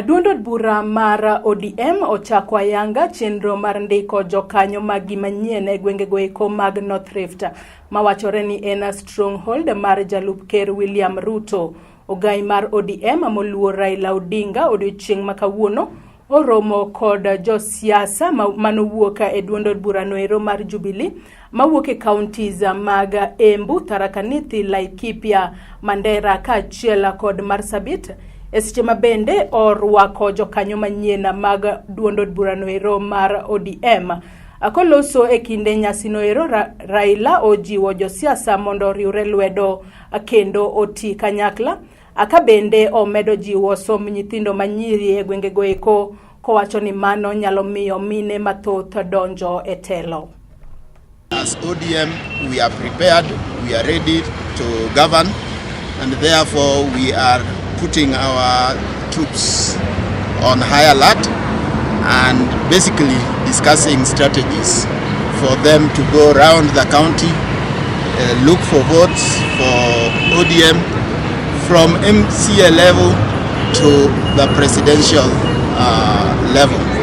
Duond od bura mar ODM ochako ayanga chenro mar ndiko jokanyo magi manyien e gwengego eko mag North Rift mawachore ni en stronghold mar jalup ker William Ruto. Ogai mar ODM moluor Raila Odinga odiochieng' makawuono oromo kod josiasa manowuok e duond od bura noero mar Jubilee mawuok e counties mag Embu, Tharaka Nithi, Laikipia, Mandera kaachiel kod Marsabit. Seche mabende orwako jokanyo manyien mag duond od bura noero mar ODM. Akoloso e kinde nyasi noero, Raila ojiwo josiasa mondo riwre lwedo kendo oti kanyakla. Akabende omedo jiwo som nyithindo manyiri e gwengego eko kowacho ni mano nyalo miyo mine mathoth donjo e telo. As ODM, we are prepared, we are ready to govern, and therefore we are putting our troops on high alert and basically discussing strategies for them to go around the county, look for votes for ODM from MCA level to the presidential level.